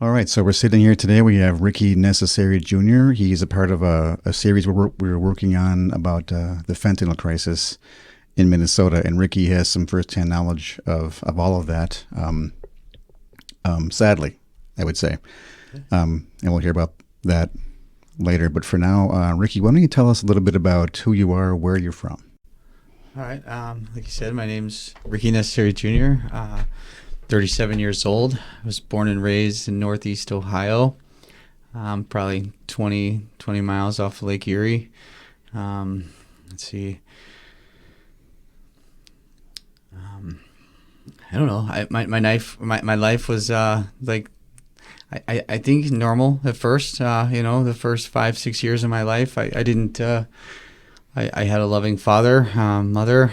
All right, so we're sitting here today. We have Ricky Necessary Jr. He's a part of a series we're working on about the fentanyl crisis in Minnesota, and Ricky has some firsthand knowledge of all of that. Sadly, I would say, and we'll hear about that later. But for now, Ricky, why don't you tell us a little bit about who you are, where you're from? All right. Like you said, my name's Ricky Necessary Jr. 37 years old. I was born and raised in Northeast Ohio, probably 20 miles off Lake Erie. Let's see. I don't know. My life was like I think normal at first. The first 5-6 years of my life, I didn't. I had a loving father, mother.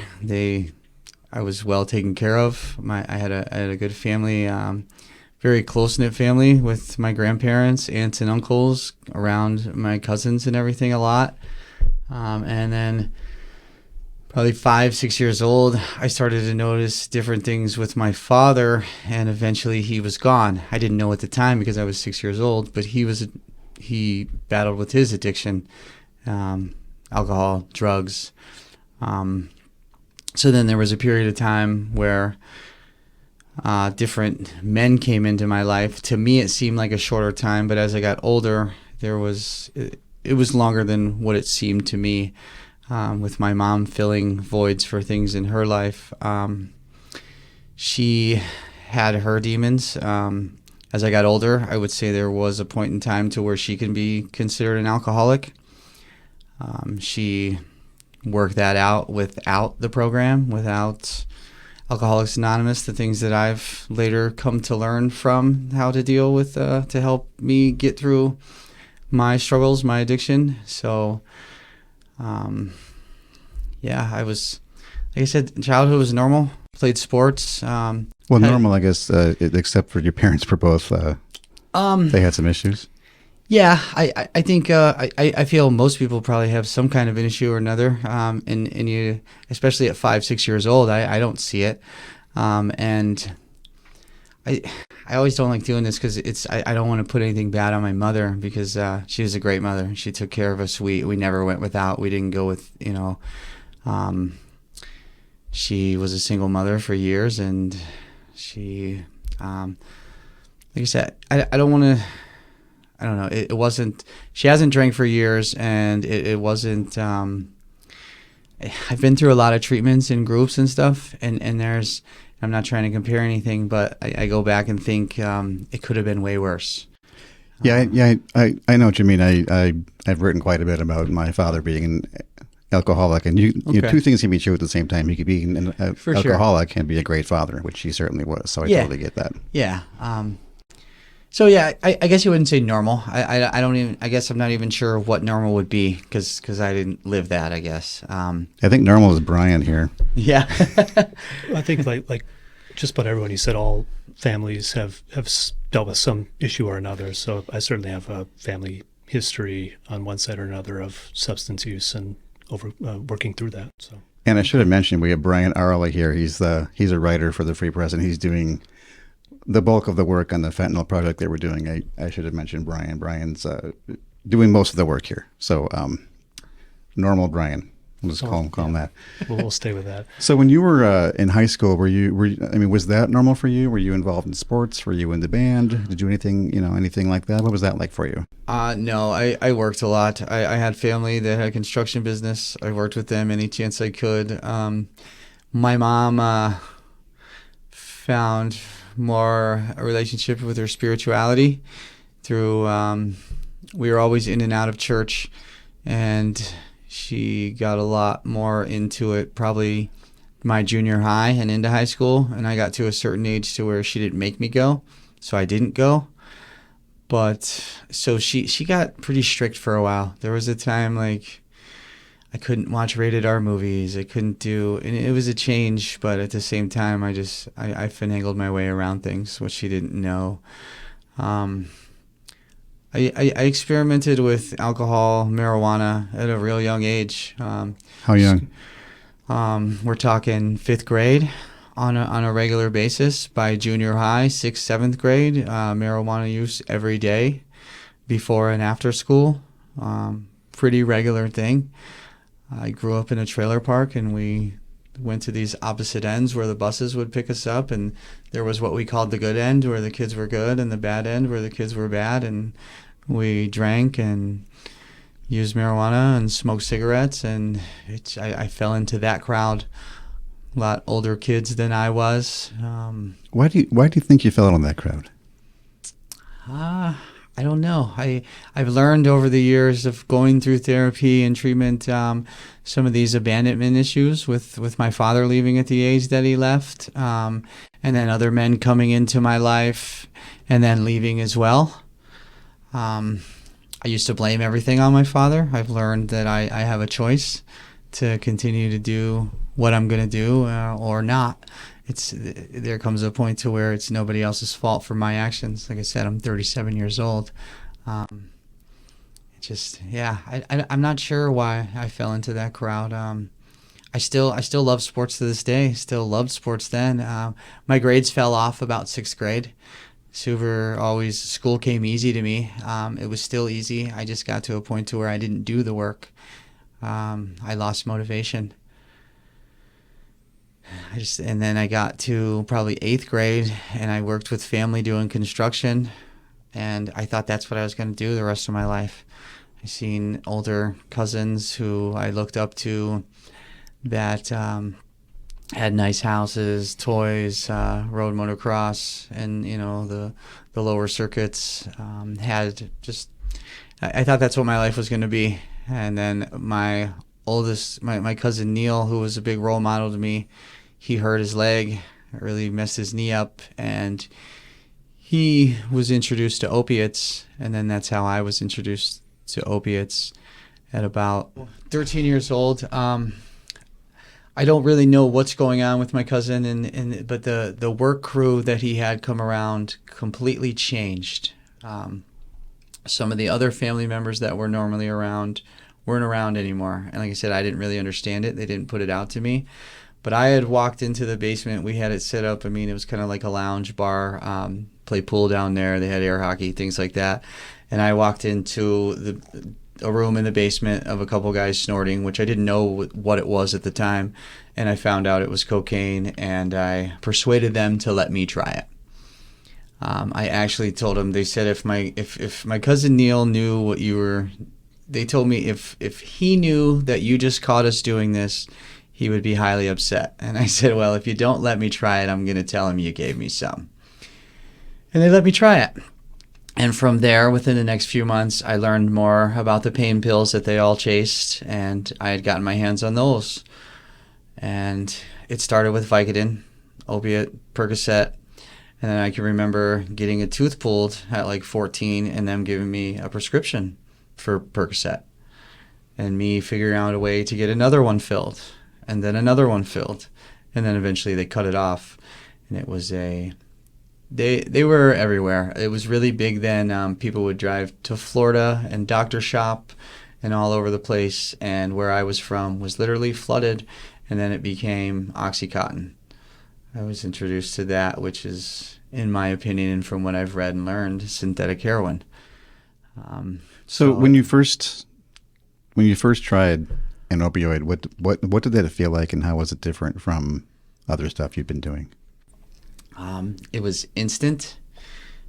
I was well taken care of. I had a good family, very close-knit family with my grandparents, aunts and uncles, around my cousins and everything a lot. And then probably 5-6 years old, I started to notice different things with my father, and eventually he was gone. I didn't know at the time because I was 6 years old, but he battled with his addiction, alcohol, drugs. So then there was a period of time where different men came into my life. To me, it seemed like a shorter time, but as I got older, it was longer than what it seemed to me, with my mom filling voids for things in her life. She had her demons. As I got older, I would say there was a point in time to where she can be considered an alcoholic. She work that out without the program, without Alcoholics Anonymous, the things that I've later come to learn from how to deal with, to help me get through my struggles, my addiction. So, I was, like I said, childhood was normal, played sports. Normal, I guess, except for your parents were both, they had some issues. Yeah, I think I feel most people probably have some kind of an issue or another, and you, especially at 5-6 years old, I don't see it, and I always don't like doing this because I don't want to put anything bad on my mother, because she was a great mother. She took care of us. We never went without. We didn't go with, she was a single mother for years, and she, like I said, I don't want to. I don't know. It wasn't. She hasn't drank for years, and it wasn't. I've been through a lot of treatments in groups and stuff, and there's. I'm not trying to compare anything, but I go back and think it could have been way worse. I know what you mean. I've written quite a bit about my father being an alcoholic, and you know, two things can be true at the same time. You could be an alcoholic and be a great father, which he certainly was. So I totally get that. Yeah. So yeah, I guess you wouldn't say normal. I don't even. I guess I'm not even sure what normal would be because I didn't live that. I guess. I think normal is Brian here. Yeah. I think like just about everyone. You said all families have dealt with some issue or another. So I certainly have a family history on one side or another of substance use and working through that. So. And I should have mentioned we have Brian Arley here. He's a writer for the Free Press, and he's doing the bulk of the work on the fentanyl project that we're doing. I should have mentioned Brian. Brian's doing most of the work here. So normal Brian. We'll just call him that. We'll stay with that. So when you were in high school, were you, was that normal for you? Were you involved in sports? Were you in the band? Did you do anything like that? What was that like for you? No, I worked a lot. I had family that had a construction business. I worked with them any chance I could. My mom found more a relationship with her spirituality through we were always in and out of church, and she got a lot more into it probably my junior high and into high school, and I got to a certain age to where she didn't make me go, so I didn't go. But so she got pretty strict for a while. There was a time like I couldn't watch rated R movies. I couldn't do, and it was a change, but at the same time, I finagled my way around things, which she didn't know. I experimented with alcohol, marijuana at a real young age. How young? We're talking 5th grade. on a regular basis. By junior high, 6th, 7th grade, marijuana use every day before and after school. Pretty regular thing. I grew up in a trailer park, and we went to these opposite ends where the buses would pick us up, and there was what we called the good end where the kids were good, and the bad end where the kids were bad, and we drank and used marijuana and smoked cigarettes, and I fell into that crowd. A lot older kids than I was. Why do you think you fell in that crowd? I don't know. I've learned over the years of going through therapy and treatment, some of these abandonment issues with my father leaving at the age that he left, and then other men coming into my life and then leaving as well. I used to blame everything on my father. I've learned that I have a choice to continue to do what I'm going to do or not. There comes a point to where it's nobody else's fault for my actions. Like I said, I'm 37 years old. I'm not sure why I fell into that crowd. I still love sports to this day. Still loved sports then. My grades fell off about 6th grade. School came easy to me. It was still easy. I just got to a point to where I didn't do the work. I lost motivation. And then I got to probably 8th grade, and I worked with family doing construction, and I thought that's what I was going to do the rest of my life. I seen older cousins who I looked up to that had nice houses, toys, rode motocross, and the lower circuits. I thought that's what my life was going to be. And then my cousin Neil, who was a big role model to me, he hurt his leg, really messed his knee up, and he was introduced to opiates, and then that's how I was introduced to opiates at about 13 years old. I don't really know what's going on with my cousin, but the work crew that he had come around completely changed. Some of the other family members that were normally around weren't around anymore. And like I said, I didn't really understand it. They didn't put it out to me. But I had walked into the basement. We had it set up. I mean, it was kind of like a lounge bar, play pool down there. They had air hockey, things like that. And I walked into a room in the basement of a couple guys snorting, which I didn't know what it was at the time. And I found out it was cocaine, and I persuaded them to let me try it. I actually told them, they said if my cousin Neil knew what you were, they told me if he knew that you just caught us doing this, he would be highly upset. And I said, well, if you don't let me try it, I'm going to tell him you gave me some. And they let me try it. And from there, within the next few months, I learned more about the pain pills that they all chased, and I had gotten my hands on those. And it started with Vicodin, opiate, Percocet, and then I can remember getting a tooth pulled at like 14 and them giving me a prescription for Percocet, and me figuring out a way to get another one filled, and then another one filled, and then eventually they cut it off, and it was They were everywhere. It was really big then. People would drive to Florida and doctor shop and all over the place. And where I was from was literally flooded. And then it became Oxycontin. I was introduced to that, which is, in my opinion, and from what I've read and learned, synthetic heroin. So when you first tried an opioid, what did that feel like, and how was it different from other stuff you've been doing? It was instant,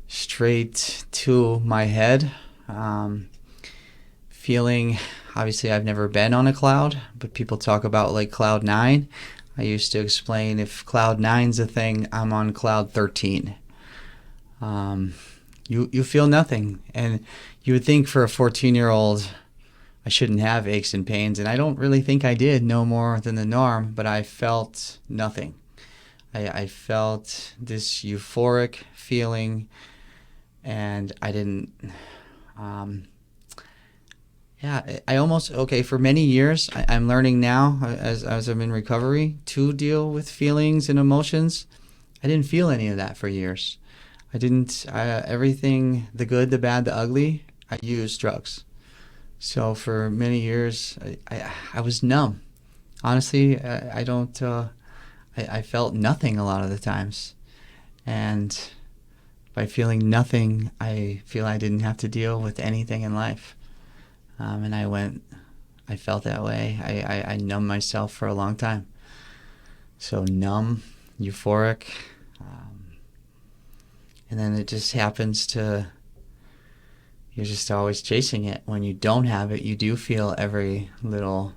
straight to my head. Feeling, obviously I've never been on a cloud, but people talk about like cloud 9. I used to explain, if cloud 9's a thing, I'm on cloud 13. You feel nothing. And you would think for a 14-year-old, I shouldn't have aches and pains. And I don't really think I did, no more than the norm, but I felt nothing. I felt this euphoric feeling, and I didn't, for many years, I'm learning now, as I'm in recovery, to deal with feelings and emotions. I didn't feel any of that for years. Everything, the good, the bad, the ugly, I used drugs. So for many years, I was numb. Honestly, I don't I felt nothing a lot of the times. And by feeling nothing, I feel I didn't have to deal with anything in life. And I felt that way. I numbed myself for a long time. So numb, euphoric, and then it just happens to, you're just always chasing it. When you don't have it, you do feel every little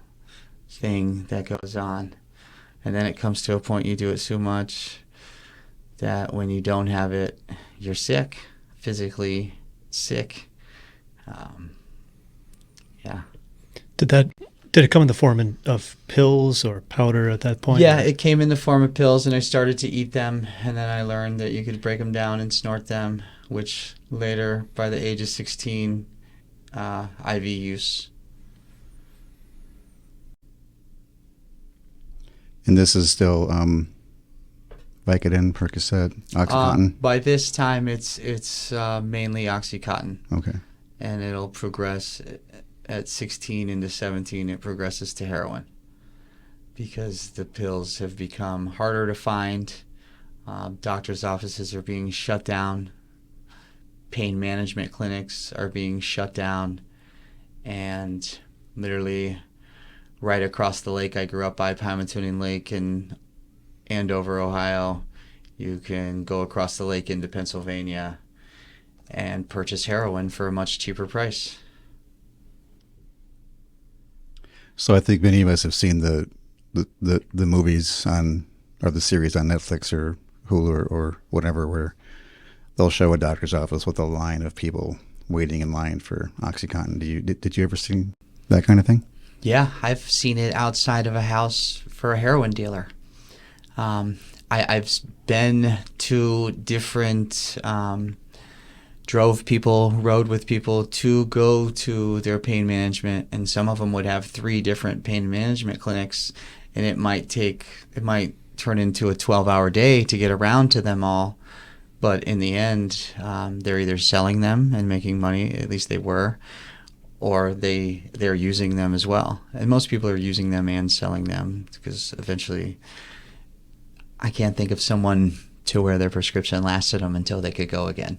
thing that goes on. And then it comes to a point you do it so much that when you don't have it, you're sick, physically sick. Yeah. Did it come in the form of pills or powder at that point? Yeah, it came in the form of pills, and I started to eat them, and then I learned that you could break them down and snort them, which later, by the age of 16, IV use. And this is still Vicodin, Percocet, OxyContin? By this time, it's mainly OxyContin, Okay. and it'll progress at 16 into 17. It progresses to heroin because the pills have become harder to find. Doctors' offices are being shut down. Pain management clinics are being shut down, and literally right across the lake, I grew up by Pymatuning Lake in Andover, Ohio. You can go across the lake into Pennsylvania and purchase heroin for a much cheaper price. So I think many of us have seen the movies on, or the series on Netflix or Hulu or whatever, where they'll show a doctor's office with a line of people waiting in line for OxyContin. Did you ever see that kind of thing? Yeah, I've seen it outside of a house for a heroin dealer. I've been to different, rode with people to go to their pain management, and some of them would have 3 different pain management clinics, and it might turn into a 12-hour day to get around to them all. But in the end, they're either selling them and making money, at least they were, or they're using them as well. And most people are using them and selling them, because eventually I can't think of someone to where their prescription lasted them until they could go again.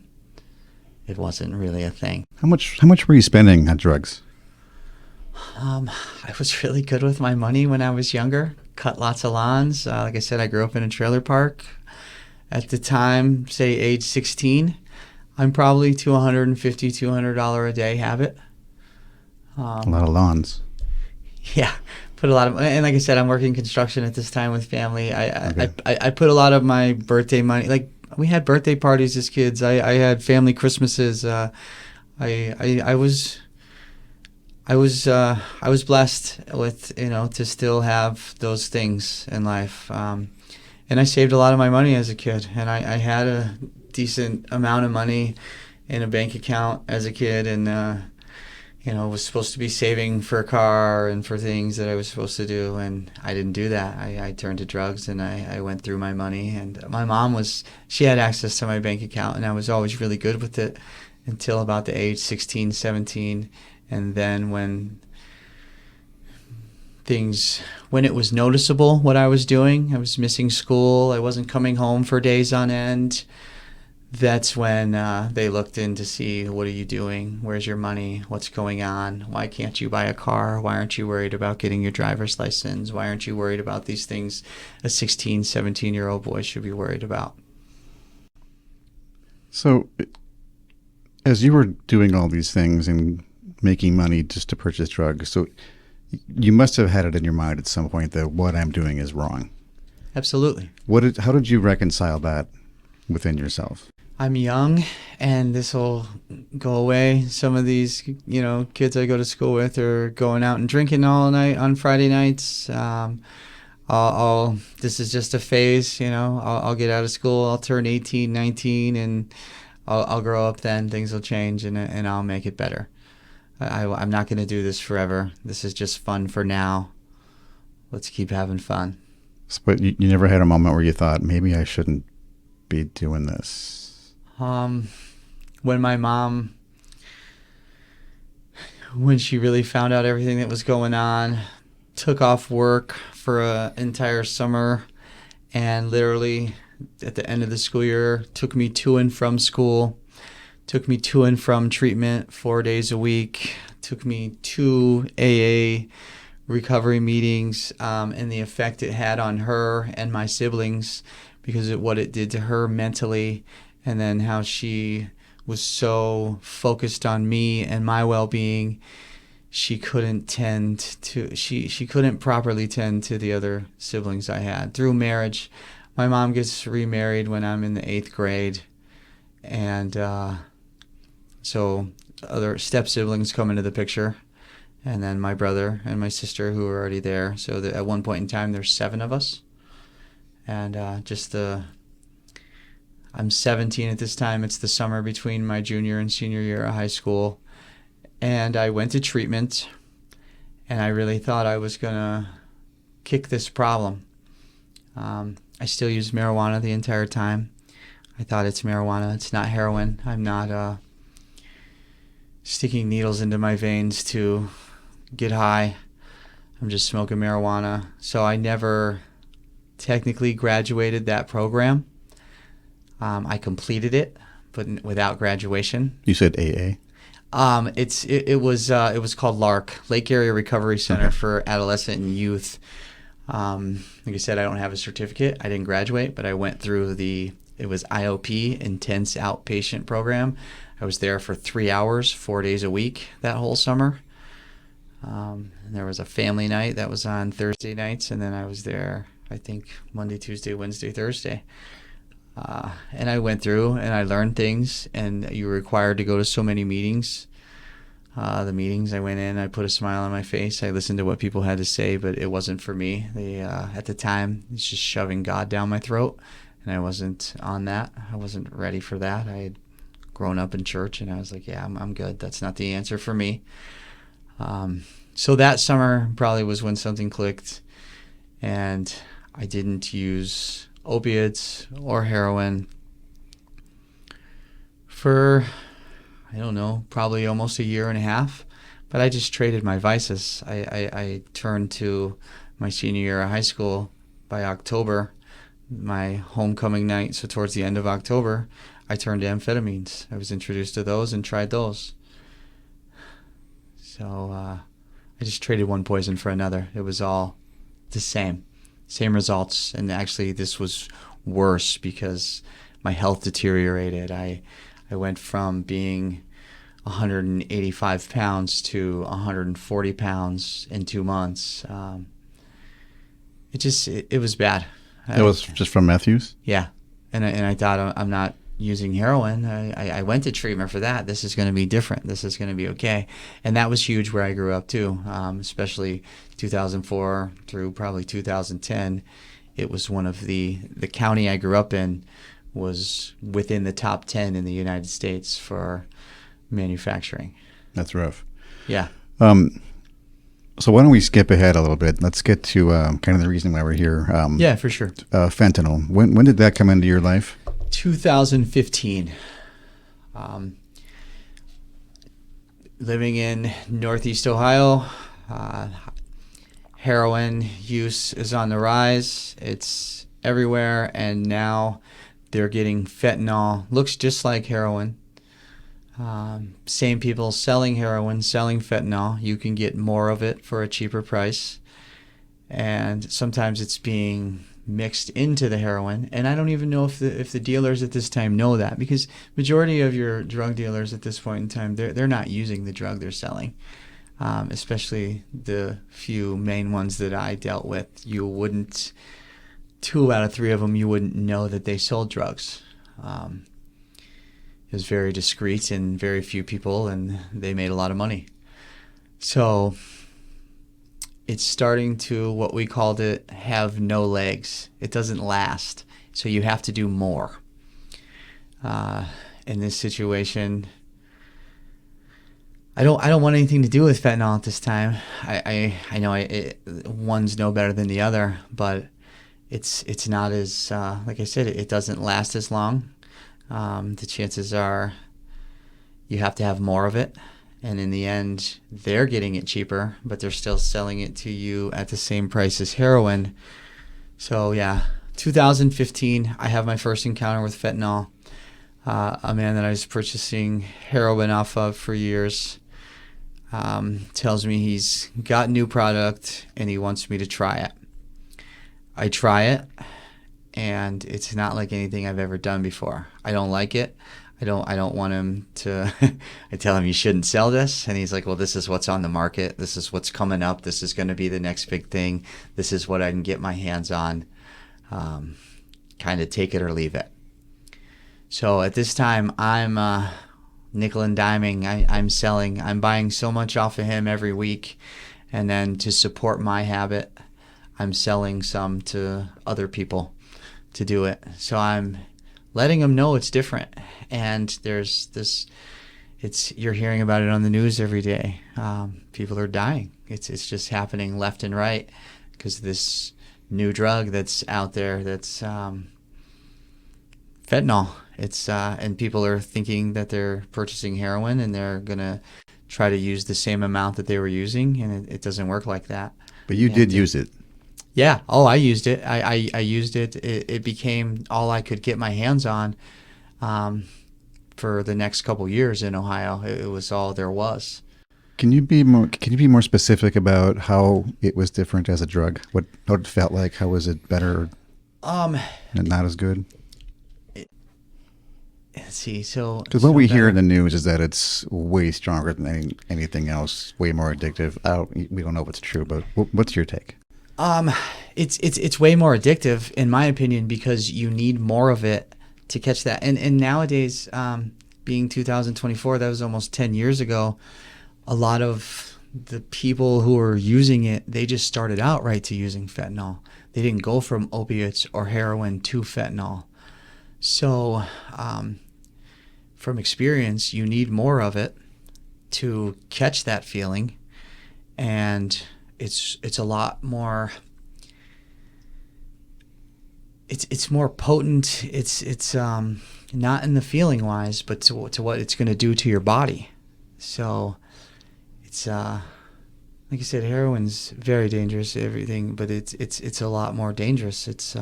It wasn't really a thing. How much were you spending on drugs? I was really good with my money when I was younger. Cut lots of lawns. Like I said, I grew up in a trailer park. At the time, say age 16, I'm probably to $150, $200 a day habit. A lot of lawns. Yeah, put a lot of, and like I said, I'm working construction at this time with family. Okay. I put a lot of my birthday money, like we had birthday parties as kids. I had family Christmases. I was blessed with, to still have those things in life. And I saved a lot of my money as a kid, and I had a decent amount of money in a bank account as a kid, and was supposed to be saving for a car and for things that I was supposed to do, and I didn't do that. I turned to drugs, and I went through my money. And my mom she had access to my bank account, and I was always really good with it until about the age 16, 17. And then when it was noticeable what I was doing, I was missing school, I wasn't coming home for days on end, that's when they looked in to see, what are you doing? Where's your money? What's going on? Why can't you buy a car? Why aren't you worried about getting your driver's license? Why aren't you worried about these things a 16, 17-year-old boy should be worried about? So as you were doing all these things and making money just to purchase drugs, so you must have had it in your mind at some point that what I'm doing is wrong. Absolutely. How did you reconcile that within yourself? I'm young, and this will go away. Some of these, kids I go to school with are going out and drinking all night on Friday nights. This is just a phase, I'll get out of school, I'll turn 18, 19, and I'll grow up then. Things will change, and I'll make it better. I'm not going to do this forever. This is just fun for now. Let's keep having fun. But you never had a moment where you thought, maybe I shouldn't be doing this? When my mom, when she really found out everything that was going on, took off work for an entire summer and literally at the end of the school year took me to and from school, took me to and from treatment 4 days a week, took me to AA recovery meetings, and the effect it had on her and my siblings because of what it did to her mentally, and then how she was so focused on me and my well-being, she couldn't she couldn't properly tend to the other siblings I had. Through marriage, my mom gets remarried when I'm in the 8th grade, and so other step siblings come into the picture, and then my brother and my sister who are already there. So that at one point in time, there's 7 of us, and I'm 17 at this time. It's the summer between my junior and senior year of high school. And I went to treatment, and I really thought I was going to kick this problem. I still use marijuana the entire time. I thought it's marijuana. It's not heroin. I'm not sticking needles into my veins to get high. I'm just smoking marijuana. So I never technically graduated that program. I completed it, but without graduation. You said AA? It was called LARC, Lake Area Recovery Center for Adolescent and Youth. Like I said, I don't have a certificate. I didn't graduate, but I went through it was IOP, Intense Outpatient Program. I was there for 3 hours, 4 days a week that whole summer. And there was a family night that was on Thursday nights, and then I was there, I think, Monday, Tuesday, Wednesday, Thursday. And I went through and I learned things, and you were required to go to so many meetings. The meetings I went in, I put a smile on my face. I listened to what people had to say, but it wasn't for me. At the time, it's just shoving God down my throat, and I wasn't on that. I wasn't ready for that. I had grown up in church, and I was like, yeah, I'm good. That's not the answer for me. So that summer probably was when something clicked, and I didn't use opiates or heroin for, I don't know, probably almost a year and a half. But I just traded my vices. I turned to my senior year of high school by October, my homecoming night. So towards the end of October, I turned to amphetamines. I was introduced to those and tried those. So I just traded one poison for another. It was all the same results. And actually, this was worse because my health deteriorated. I went from being 185 pounds to 140 pounds in 2 months. It was bad. It was just from meth use? Yeah. And I thought, I'm not using heroin. I went to treatment for that. This is going to be different. This is going to be okay. And that was huge where I grew up too, especially 2004 through probably 2010. It was one of the county I grew up in was within the top 10 in the United States for manufacturing. That's rough. Yeah. So why don't we skip ahead a little bit? Let's get to kind of the reason why we're here. Yeah, for sure. Fentanyl. When did that come into your life? 2015. Living in Northeast Ohio, heroin use is on the rise. It's everywhere, and now they're getting fentanyl. Looks just like heroin. Same people selling heroin, selling fentanyl. You can get more of it for a cheaper price. And sometimes it's being mixed into the heroin. And I don't even know if the dealers at this time know that, because majority of your drug dealers at this point in time, they're not using the drug they're selling. Especially the few main ones that I dealt with. You wouldn't, 2 out of 3 of them, you wouldn't know that they sold drugs. It was very discreet and very few people, and they made a lot of money. So it's starting to, what we called it, have no legs. It doesn't last. So you have to do more. In this situation, I don't want anything to do with fentanyl at this time. I know one's no better than the other, but it's not as, like I said, it doesn't last as long. The chances are you have to have more of it. And in the end, they're getting it cheaper, but they're still selling it to you at the same price as heroin. So yeah, 2015, I have my first encounter with fentanyl. A man that I was purchasing heroin off of for years tells me he's got new product and he wants me to try it. I try it, and it's not like anything I've ever done before. I don't like it. I don't want him to. I tell him you shouldn't sell this, and he's like, "Well, this is what's on the market. This is what's coming up. This is going to be the next big thing. This is what I can get my hands on. Kind of take it or leave it." So at this time, I'm nickel and diming. I'm selling. I'm buying so much off of him every week, and then to support my habit, I'm selling some to other people to do it. So I'm letting them know it's different. And there's this, you're hearing about it on the news every day. People are dying. It's just happening left and right because this new drug that's out there that's fentanyl. And people are thinking that they're purchasing heroin and they're gonna try to use the same amount that they were using, and it doesn't work like that. But you did use it. Yeah. Oh, I used it. I used it. It became all I could get my hands on for the next couple years in Ohio. It was all there was. Can you be more specific about how it was different as a drug? How it felt like? How was it better? And not as good? Let's see. So because what we hear in the news is that it's way stronger than anything else, way more addictive. We don't know if it's true, but what's your take? It's way more addictive in my opinion because you need more of it to catch that. And nowadays, being 2024, that was almost 10 years ago. A lot of the people who are using it, they just started out right to using fentanyl. They didn't go from opiates or heroin to fentanyl. So, from experience, you need more of it to catch that feeling, and it's a lot more. It's more potent. It's not in the feeling wise, but to what it's going to do to your body. So, it's like I said, heroin's very dangerous. Everything, but it's a lot more dangerous. It's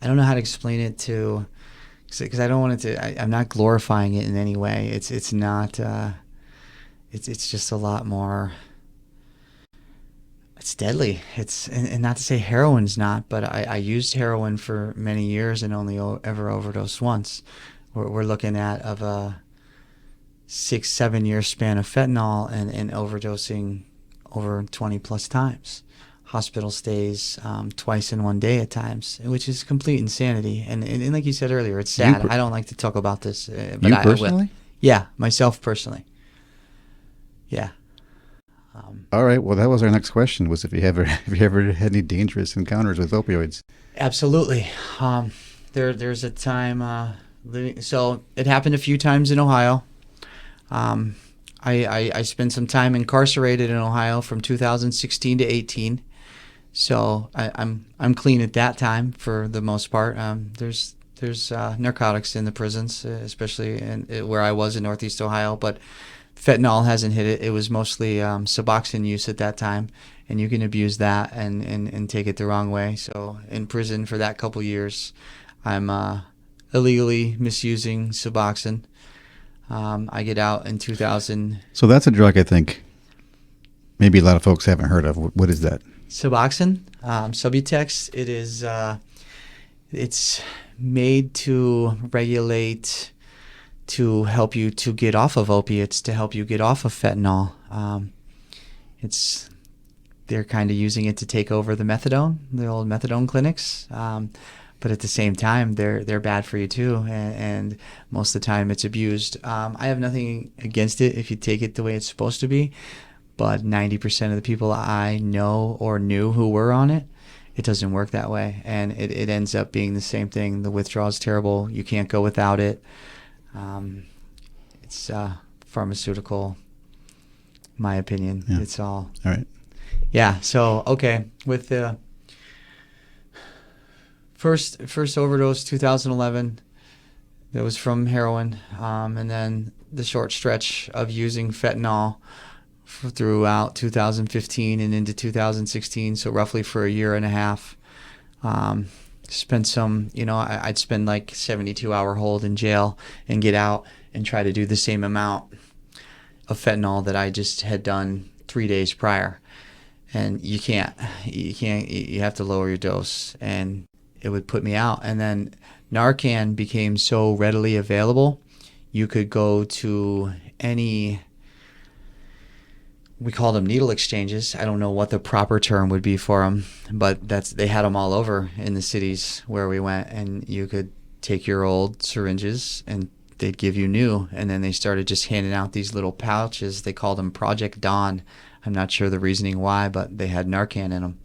I don't know how to explain it to, because I don't want it to. I'm not glorifying it in any way. It's not. It's just a lot more. It's deadly. And not to say heroin's not, but I used heroin for many years and only ever overdosed once. We're looking at of a 6-7 year span of fentanyl and overdosing over 20 plus times. Hospital stays twice in one day at times, which is complete insanity. And like you said earlier, it's sad. I don't like to talk about this. But you personally? I will. Yeah, myself personally. Yeah. All right. Well, that was our next question. Was if you ever had any dangerous encounters with opioids? Absolutely. There's a time so it happened a few times in Ohio. I spent some time incarcerated in Ohio from 2016 to 18. So I'm clean at that time for the most part. There's narcotics in the prisons, especially where I was in Northeast Ohio, but fentanyl hasn't hit it. It was mostly Suboxone use at that time, and you can abuse that and take it the wrong way. So in prison for that couple years, I'm illegally misusing Suboxone. I get out in 2000. So that's a drug I think maybe a lot of folks haven't heard of. What is that? Suboxone, Subutex. It is. It's made to regulate, to help you to get off of opiates, to help you get off of fentanyl. They're kind of using it to take over the methadone, the old methadone clinics. But at the same time, they're bad for you too, and most of the time it's abused. I have nothing against it if you take it the way it's supposed to be, but 90% of the people I know or knew who were on it, it doesn't work that way, and it ends up being the same thing. The withdrawal is terrible. You can't go without it. It's pharmaceutical, my opinion. Yeah. It's all right. Yeah. So okay, with the first overdose, 2011. That was from heroin, and then the short stretch of using fentanyl throughout 2015 and into 2016. So roughly for a year and a half. Spent some, I'd spend like 72-hour hold in jail and get out and try to do the same amount of fentanyl that I just had done 3 days prior. And you have to lower your dose, and it would put me out. And then Narcan became so readily available, you could go to any, we called them needle exchanges. I don't know what the proper term would be for them, but they had them all over in the cities where we went, and you could take your old syringes and they'd give you new. And then they started just handing out these little pouches. They called them Project Dawn. I'm not sure the reasoning why, but they had Narcan in them,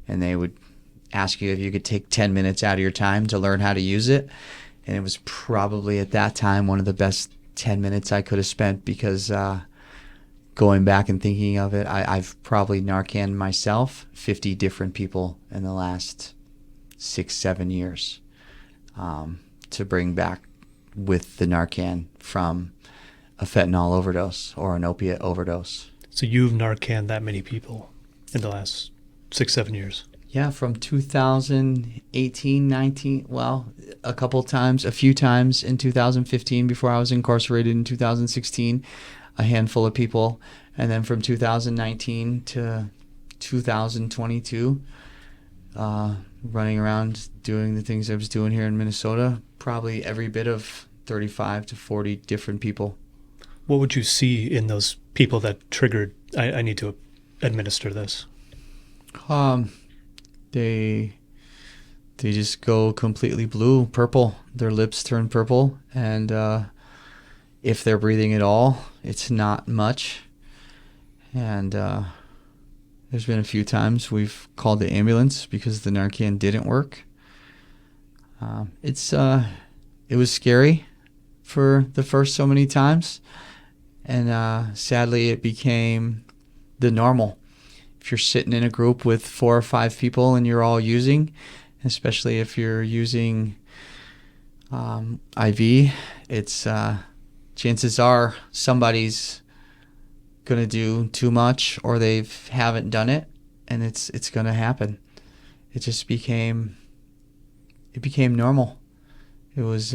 and they would ask you if you could take 10 minutes out of your time to learn how to use it. And it was probably at that time one of the best 10 minutes I could have spent, because going back and thinking of it, I've probably Narcan myself 50 different people in the last 6-7 years, to bring back with the Narcan from a fentanyl overdose or an opiate overdose. So you've Narcan that many people in the last 6-7 years? Yeah, from 2018, 19, well, a few times in 2015 before I was incarcerated in 2016, a handful of people. And then from 2019 to 2022, running around doing the things I was doing here in Minnesota, probably every bit of 35 to 40 different people. What would you see in those people that triggered, I need to administer this? They just go completely blue, purple. Their lips turn purple, and if they're breathing at all, it's not much. And there's been a few times we've called the ambulance because the Narcan didn't work. It was scary for the first so many times, and sadly it became the normal. If you're sitting in a group with 4 or 5 people and you're all using, especially if you're using IV, it's chances are somebody's gonna do too much, or they haven't done it, and it's gonna happen. It just became normal. It was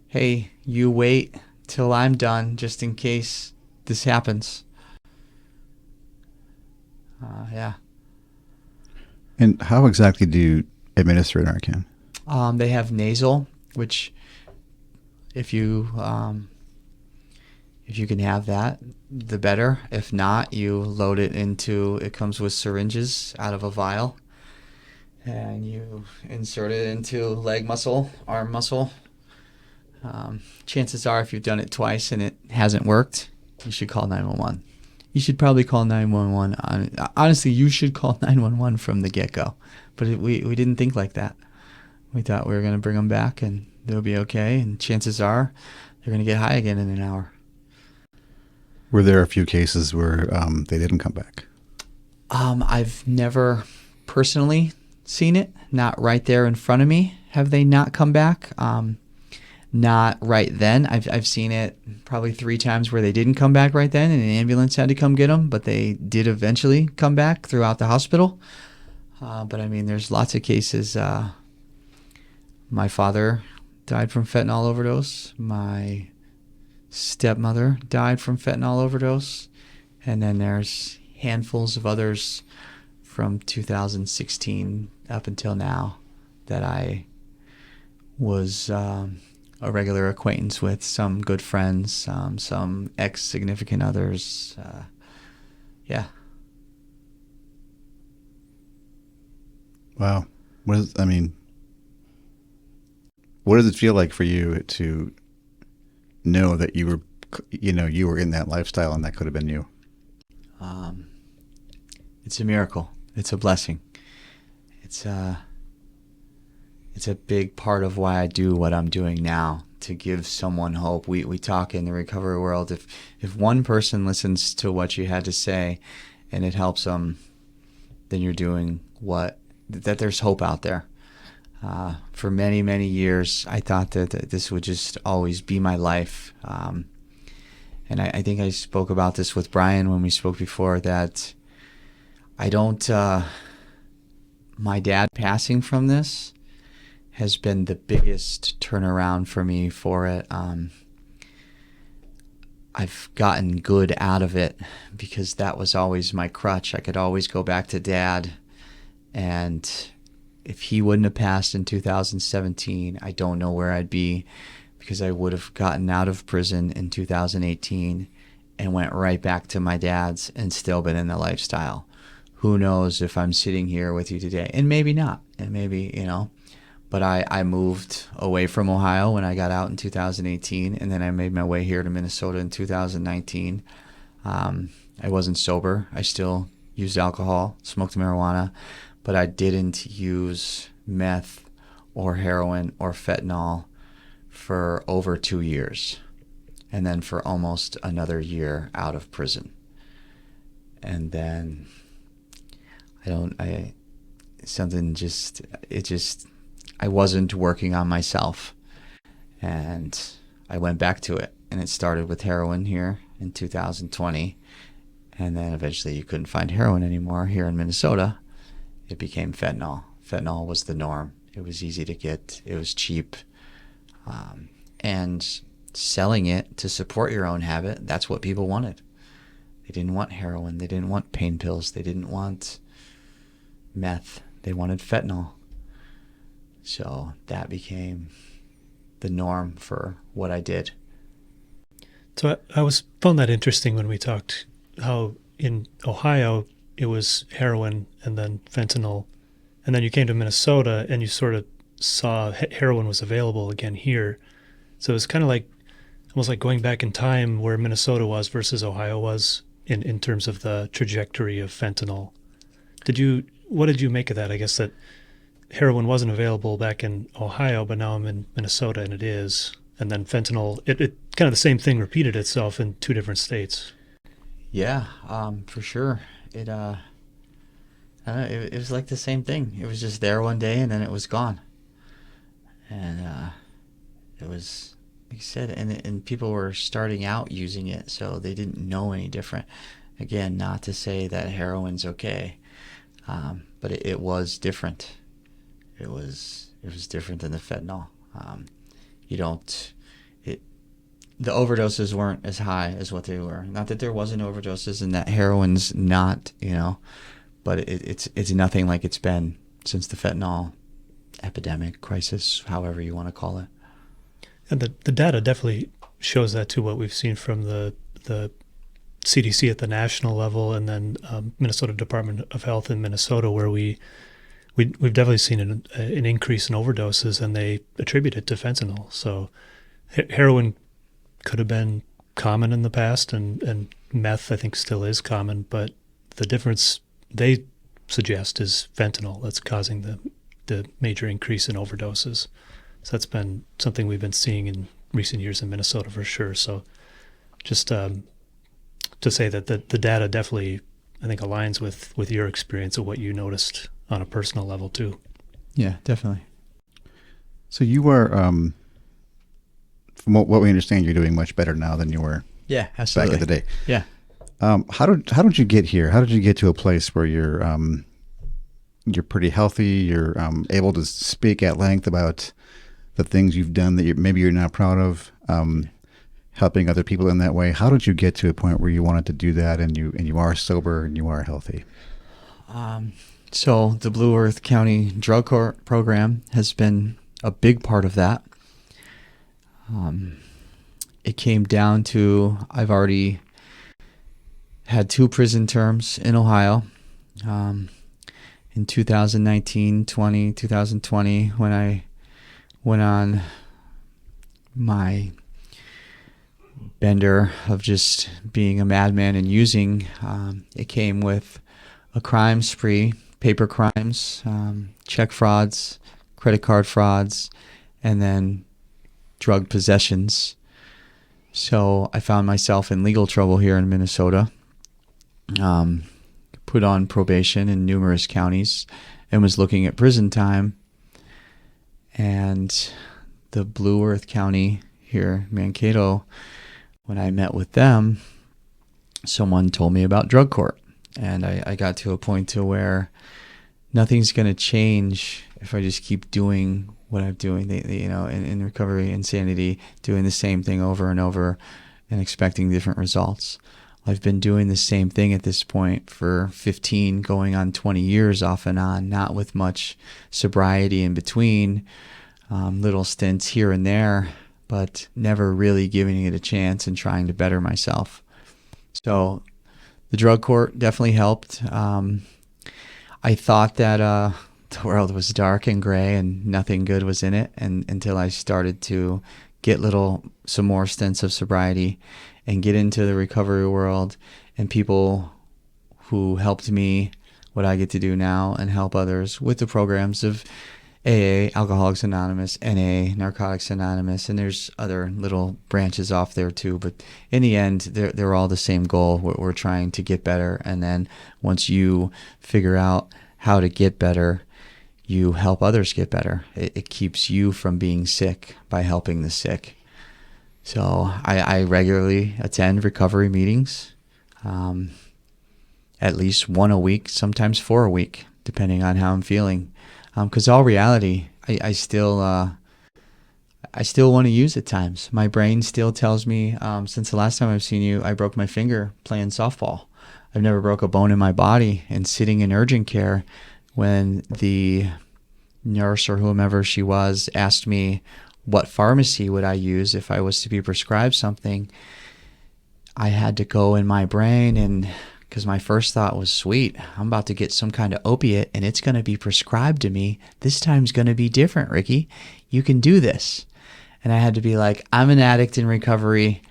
hey, you wait till I'm done just in case this happens. Yeah. And how exactly do you administer Narcan? They have nasal, which if you can have that, the better. If not, you load it into, it comes with syringes out of a vial, and you insert it into leg muscle, arm muscle. Chances are if you've done it twice and it hasn't worked, you should call 911. You should probably call 911. Honestly, you should call 911 from the get-go. But we didn't think like that. We thought we were going to bring them back and they'll be okay. And chances are they're going to get high again in an hour. Were there a few cases where they didn't come back? I've never personally seen it. Not right there in front of me have they not come back. Not right then. I've seen it probably 3 times where they didn't come back right then, and an ambulance had to come get them, but they did eventually come back throughout the hospital. But I mean, there's lots of cases. My father died from fentanyl overdose. My stepmother died from fentanyl overdose. And then there's handfuls of others from 2016 up until now that I was a regular acquaintance with, some good friends, some ex-significant others. Yeah. Wow. What does it feel like for you to know that you were in that lifestyle and that could have been you? It's a miracle. It's a blessing. It's a big part of why I do what I'm doing now, to give someone hope. We talk in the recovery world, if one person listens to what you had to say and it helps them, then you're doing that there's hope out there. For many, many years, I thought that this would just always be my life. And I think I spoke about this with Brian when we spoke before, that I don't, my dad passing from this has been the biggest turnaround for me for it. I've gotten good out of it because that was always my crutch. I could always go back to Dad, and if he wouldn't have passed in 2017, I don't know where I'd be, because I would have gotten out of prison in 2018 and went right back to my dad's and still been in the lifestyle. Who knows if I'm sitting here with you today, and maybe not, and maybe, but I moved away from Ohio when I got out in 2018, and then I made my way here to Minnesota in 2019. I wasn't sober. I still used alcohol, smoked marijuana, but I didn't use meth or heroin or fentanyl for over 2 years, and then for almost another year out of prison. And then I wasn't working on myself, and I went back to it, and it started with heroin here in 2020, and then eventually you couldn't find heroin anymore here in Minnesota. It became fentanyl. Fentanyl was the norm. It was easy to get. It was cheap. And selling it to support your own habit, that's what people wanted. They didn't want heroin. They didn't want pain pills. They didn't want meth. They wanted fentanyl. So that became the norm for what I did. So I found that interesting when we talked how in Ohio it was heroin and then fentanyl, and then you came to Minnesota and you sort of saw heroin was available again here. So it was kind of like almost like going back in time where Minnesota was versus Ohio was in terms of the trajectory of fentanyl. What did you make of that? I guess that heroin wasn't available back in Ohio, but now I'm in Minnesota and it is. And then fentanyl, it kind of the same thing repeated itself in two different states. Yeah, for sure. It was like the same thing. It was just there one day and then it was gone. And it was, like you said, and people were starting out using it, so they didn't know any different. Again, not to say that heroin's okay, but it was different. It was different than the fentanyl. The overdoses weren't as high as what they were. Not that there wasn't overdoses and that heroin's not, but it's nothing like it's been since the fentanyl epidemic, crisis, however you want to call it. And the data definitely shows that too, what we've seen from the CDC at the national level, and then Minnesota Department of Health in Minnesota, where we've definitely seen an increase in overdoses, and they attribute it to fentanyl. So heroin could have been common in the past, and meth I think still is common, but the difference they suggest is fentanyl that's causing the major increase in overdoses. So that's been something we've been seeing in recent years in Minnesota for sure. So just to say that the data definitely, I think, aligns with your experience of what you noticed on a personal level too. Yeah, definitely. So you are, from what we understand, you're doing much better now than you were Yeah, absolutely. back in the day. Yeah. How did you get here? How did you get to a place where you're pretty healthy? You're able to speak at length about the things you've done that maybe you're not proud of, helping other people in that way. How did you get to a point where you wanted to do that, and you are sober and you are healthy? So the Blue Earth County Drug Court program has been a big part of that. It came down to, I've already had 2 prison terms in Ohio. In 2020, when I went on my bender of just being a madman and using, it came with a crime spree, paper crimes, check frauds, credit card frauds, and then drug possessions. So I found myself in legal trouble here in Minnesota, put on probation in numerous counties, and was looking at prison time. And the Blue Earth County here, Mankato, when I met with them, someone told me about drug court. And I got to a point to where nothing's going to change if I just keep doing what I'm doing, in recovery, insanity, doing the same thing over and over and expecting different results. I've been doing the same thing at this point for 15, going on 20 years off and on, not with much sobriety in between, little stints here and there, but never really giving it a chance and trying to better myself. So the drug court definitely helped. I thought that the world was dark and gray and nothing good was in it, and until I started to get some more stints of sobriety and get into the recovery world and people who helped me, what I get to do now, and help others with the programs of AA, Alcoholics Anonymous, NA, Narcotics Anonymous, and there's other little branches off there too. But in the end, they're all the same goal. We're trying to get better, and then once you figure out how to get better, you help others get better. It keeps you from being sick by helping the sick. So I regularly attend recovery meetings, at least 1 a week, sometimes 4 a week, depending on how I'm feeling. Because all reality, I still want to use at times. My brain still tells me, since the last time I've seen you, I broke my finger playing softball. I've never broke a bone in my body. And sitting in urgent care, when the nurse or whomever she was asked me what pharmacy would I use if I was to be prescribed something, I had to go in my brain, and because my first thought was, sweet, I'm about to get some kind of opiate and it's going to be prescribed to me. This time's going to be different, Ricky. You can do this. And I had to be like, I'm an addict in recovery.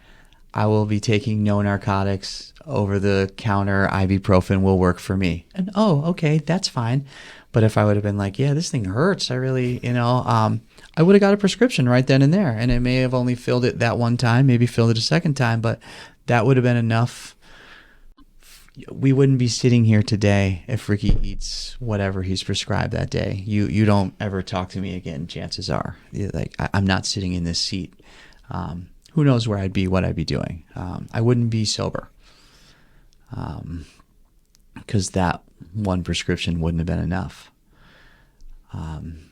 I will be taking no narcotics. Over-the-counter ibuprofen will work for me. And, oh, okay, that's fine. But if I would have been like, yeah, this thing hurts, I really, I would have got a prescription right then and there. And it may have only filled it that one time, maybe filled it a second time, but that would have been enough. We wouldn't be sitting here today if Ricky eats whatever he's prescribed that day. You don't ever talk to me again, chances are. Like, I'm not sitting in this seat. Who knows where I'd be, what I'd be doing. I wouldn't be sober. Because that one prescription wouldn't have been enough.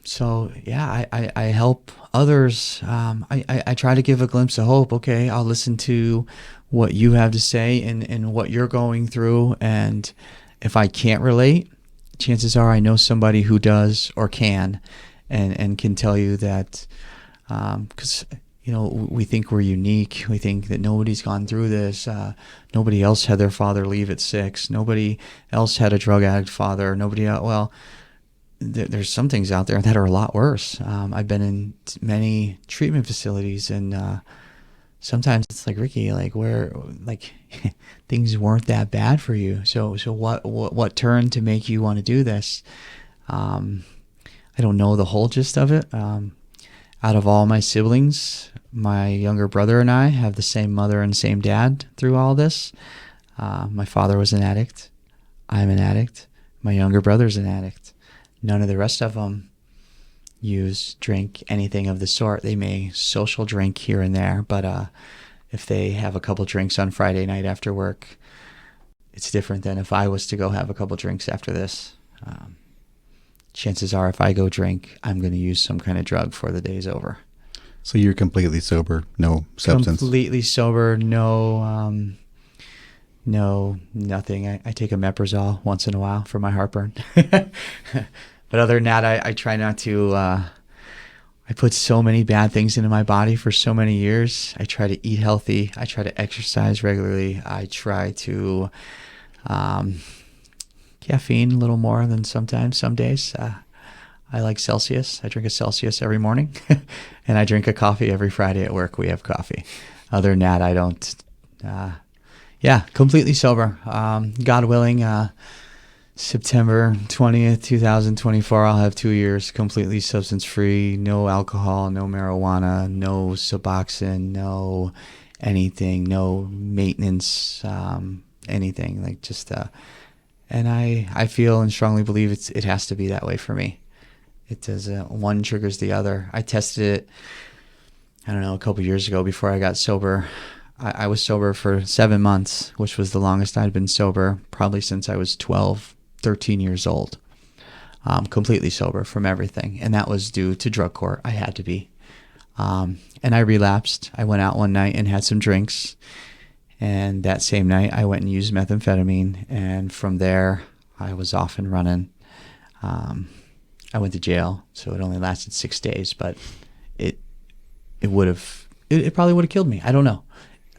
So yeah, I help others. I try to give a glimpse of hope. Okay, I'll listen to what you have to say and what you're going through. And if I can't relate, chances are I know somebody who does or can, and can tell you that, because we think we're unique. We think that nobody's gone through this. Nobody else had their father leave at 6. Nobody else had a drug addict father. Nobody else. Well, there's some things out there that are a lot worse. I've been in many treatment facilities, and sometimes it's like, Ricky, things weren't that bad for you. So what turned to make you want to do this? I don't know the whole gist of it. Out of all my siblings, my younger brother and I have the same mother and same dad through all this. My father was an addict. I'm an addict. My younger brother's an addict. None of the rest of them use, drink, anything of the sort. They may social drink here and there, but if they have a couple drinks on Friday night after work, it's different than if I was to go have a couple drinks after this. Chances are if I go drink, I'm going to use some kind of drug before the day's over. So you're completely sober, no substance? Completely sober, no, nothing. I take a Meprazole once in a while for my heartburn. But other than that, I try not to, I put so many bad things into my body for so many years. I try to eat healthy. I try to exercise regularly. I try to, caffeine a little more than sometimes, some days. I like Celsius. I drink a Celsius every morning. And I drink a coffee every Friday at work. We have coffee. Other than that, I don't. Completely sober. God willing, September 20th, 2024, I'll have 2 years completely substance free. No alcohol, no marijuana, no Suboxone, no anything, no maintenance, anything. Like just... And I feel and strongly believe it has to be that way for me. It does. One triggers the other. I tested it, I don't know, a couple years ago before I got sober. I was sober for 7 months, which was the longest I'd been sober, probably since I was 12, 13 years old. Completely sober from everything. And that was due to drug court. I had to be. And I relapsed. I went out one night and had some drinks. And that same night, I went and used methamphetamine. And from there, I was off and running. I went to jail, so it only lasted 6 days, but it probably would have killed me. I don't know.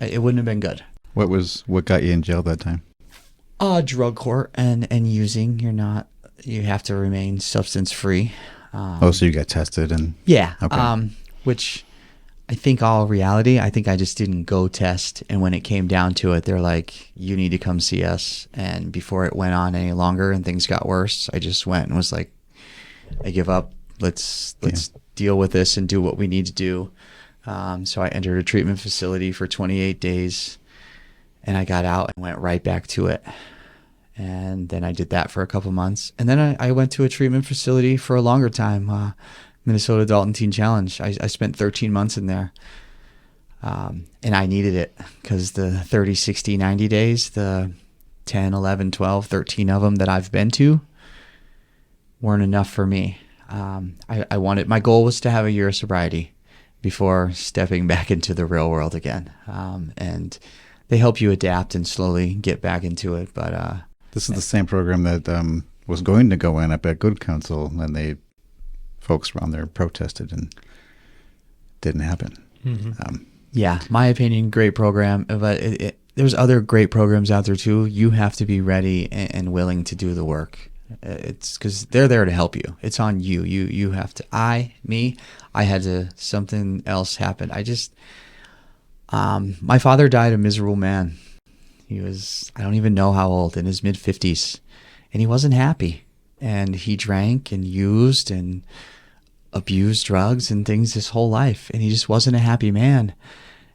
It wouldn't have been good. What got you in jail that time? Drug court and using. You have to remain substance free. So you got tested and Yeah. Okay. Which I think I think I just didn't go test. And when it came down to it, they're like, you need to come see us. And before it went on any longer and things got worse, I just went and was like, I give up. Let's deal with this and do what we need to do. So I entered a treatment facility for 28 days and I got out and went right back to it. And then I did that for a couple months. And then I went to a treatment facility for a longer time, Minnesota Adult and Teen Challenge. I spent 13 months in there. And I needed it because the 30, 60, 90 days, the 10, 11, 12, 13 of them that I've been to weren't enough for me. My goal was to have a year of sobriety before stepping back into the real world again. And they help you adapt and slowly get back into it. But this is the same program that was going to go in up at Good Counsel, and folks around there protested and didn't happen. Mm-hmm. Yeah, my opinion, great program. But there's other great programs out there too. You have to be ready and willing to do the work. It's because they're there to help you. It's on you. You have to. I had to. Something else happened. My father died a miserable man. He was, I don't even know how old, in his mid-50s. And he wasn't happy. And he drank and used and abused drugs and things his whole life. And he just wasn't a happy man.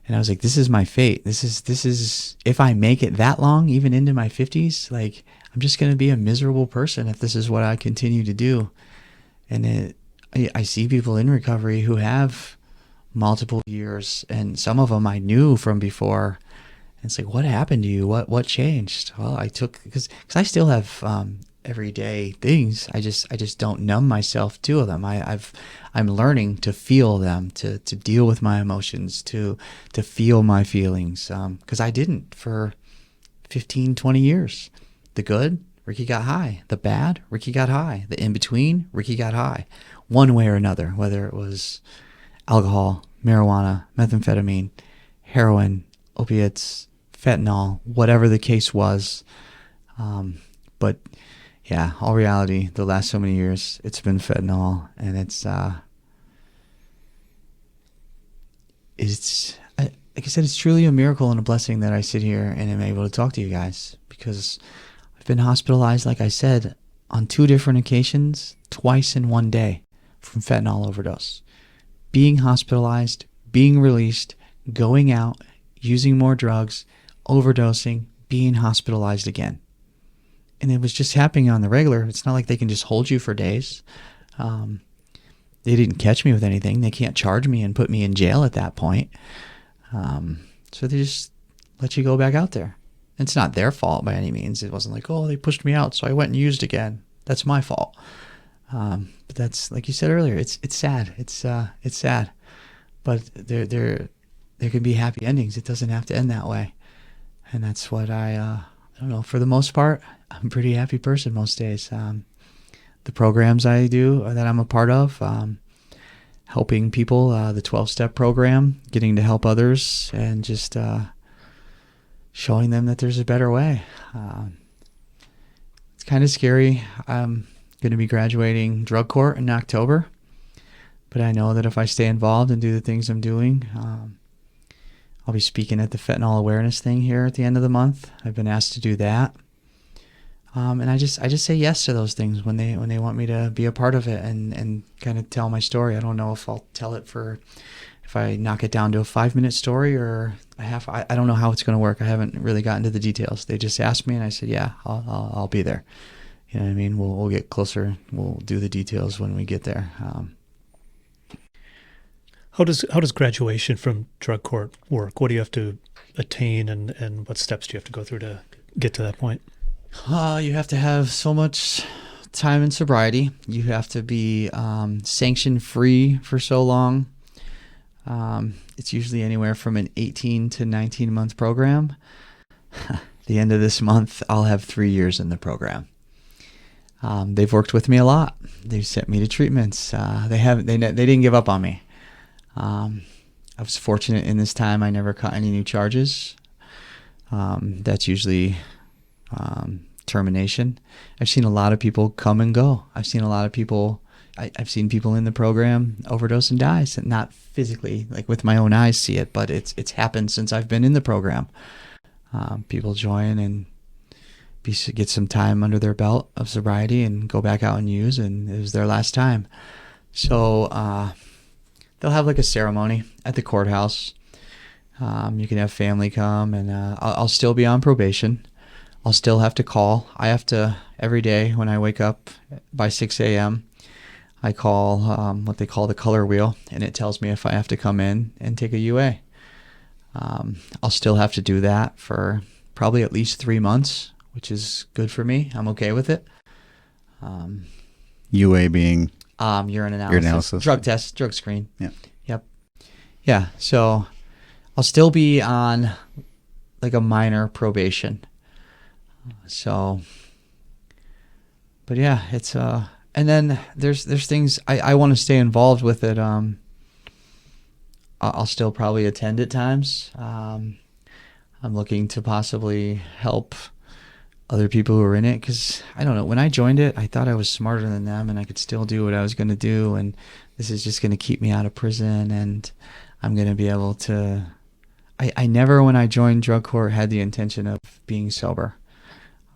And I was like, this is my fate. This is, if I make it that long, even into my 50s, like, I'm just going to be a miserable person if this is what I continue to do. And I see people in recovery who have multiple years, and some of them I knew from before. And it's like, what happened to you? What changed? Well, I took, because I still have everyday things. I just don't numb myself to them. I'm learning to feel them, to deal with my emotions, to feel my feelings, because I didn't for 15, 20 years. The good, Ricky got high. The bad, Ricky got high. The in-between, Ricky got high. One way or another, whether it was alcohol, marijuana, methamphetamine, heroin, opiates, fentanyl, whatever the case was. But yeah, all reality, the last so many years, it's been fentanyl, and it's like I said, it's truly a miracle and a blessing that I sit here and am able to talk to you guys, because I've been hospitalized, like I said, on 2 different occasions, twice in one day, from fentanyl overdose. Being hospitalized, being released, going out, using more drugs, overdosing, being hospitalized again. And it was just happening on the regular. It's not like they can just hold you for days. They didn't catch me with anything. They can't charge me and put me in jail at that point. So they just let you go back out there. It's not their fault by any means. It wasn't like, oh, they pushed me out, so I went and used again. That's my fault. But that's, like you said earlier, it's sad. It's sad. But there can be happy endings. It doesn't have to end that way. And that's what I don't know. For the most part, I'm a pretty happy person most days. The programs I do that I'm a part of, helping people, the 12-step program, getting to help others, and just showing them that there's a better way. It's kind of scary. I'm going to be graduating drug court in October, but I know that if I stay involved and do the things I'm doing, I'll be speaking at the fentanyl awareness thing here at the end of the month. I've been asked to do that. And I just say yes to those things when they want me to be a part of it and kind of tell my story. I don't know if I'll tell it if I knock it down to a 5-minute story or a half. I don't know how it's going to work. I haven't really gotten to the details. They just asked me, and I said, yeah, I'll be there. You know what I mean? We'll get closer. We'll do the details when we get there. How does graduation from drug court work? What do you have to attain, and what steps do you have to go through to get to that point? You have to have so much time in sobriety. You have to be sanction free for so long. It's usually anywhere from an 18 to 19 month program. The end of this month, I'll have 3 years in the program. They've worked with me a lot. They've sent me to treatments. They didn't give up on me. I was fortunate in this time. I never caught any new charges. That's usually termination. I've seen a lot of people come and go. I've seen a lot of people. I've seen people in the program overdose and die. So not physically, like with my own eyes, see it, but it's happened since I've been in the program. People join and get some time under their belt of sobriety and go back out and use, and it was their last time. So they'll have like a ceremony at the courthouse. You can have family come, and I'll still be on probation. I'll still have to call. I have to, every day when I wake up by 6 a.m., I call what they call the color wheel, and it tells me if I have to come in and take a UA. I'll still have to do that for probably at least 3 months, which is good for me. I'm okay with it. UA being urine analysis, drug test, drug screen. Yeah. Yep. Yeah. So I'll still be on like a minor probation. So, but yeah, it's and then there's things I want to stay involved with it. I'll still probably attend at times. I'm looking to possibly help other people who are in it, because I don't know, when I joined it, I thought I was smarter than them and I could still do what I was going to do, and this is just going to keep me out of prison, and I'm going to be able to I never, when I joined drug court, had the intention of being sober.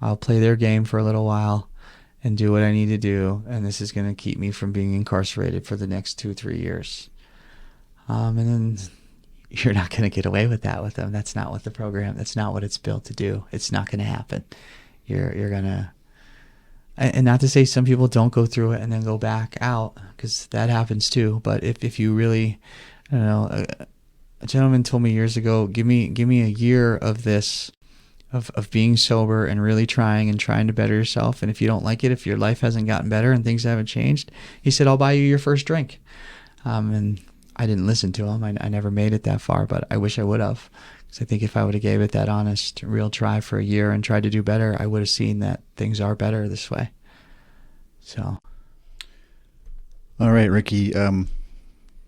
I'll play their game for a little while and do what I need to do, and this is going to keep me from being incarcerated for the next 2-3 years. And then you're not going to get away with that with them. That's not what that's not what it's built to do. It's not going to happen. You're going to, and not to say some people don't go through it and then go back out, because that happens too. But if you really, I don't know, a gentleman told me years ago, give me a year of this, of being sober and really trying to better yourself. And if you don't like it, if your life hasn't gotten better and things haven't changed, he said, I'll buy you your first drink. And I didn't listen to him. I never made it that far, but I wish I would have. Because I think if I would have gave it that honest, real try for a year and tried to do better, I would have seen that things are better this way. So. All right, Ricky.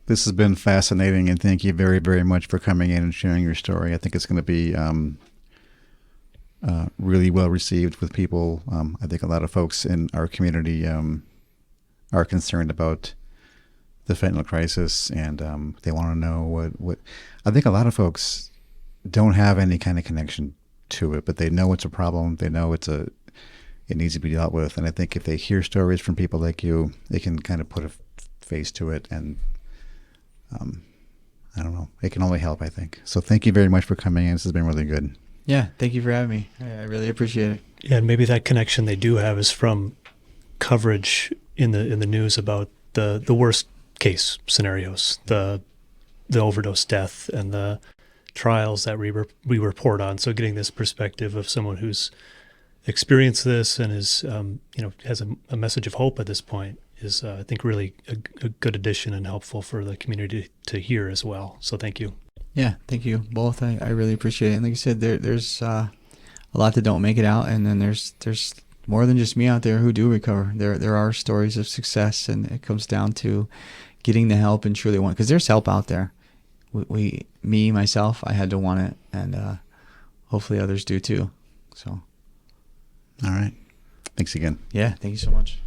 This has been fascinating, and thank you very, very much for coming in and sharing your story. I think it's going to be really well received with people. I think a lot of folks in our community are concerned about the fentanyl crisis, and they want to know what. I think a lot of folks don't have any kind of connection to it, but they know it's a problem. They know it needs to be dealt with. And I think if they hear stories from people like you, they can kind of put a face to it, and I don't know. It can only help, I think. So thank you very much for coming in. This has been really good. Yeah, thank you for having me. I really appreciate it. Yeah, and maybe that connection they do have is from coverage in the news about the worst case scenarios, the overdose death and the trials that we report on. So getting this perspective of someone who's experienced this and is has a message of hope at this point is I think really a good addition and helpful for the community to hear as well. So thank you. Yeah, thank you both. I really appreciate it. And like you said, there's a lot that don't make it out, and then there's more than just me out there who do recover. There are stories of success, and it comes down to getting the help and truly want, because there's help out there. Myself, I had to want it, and hopefully others do too. So, all right. Thanks again. Yeah, thank you so much.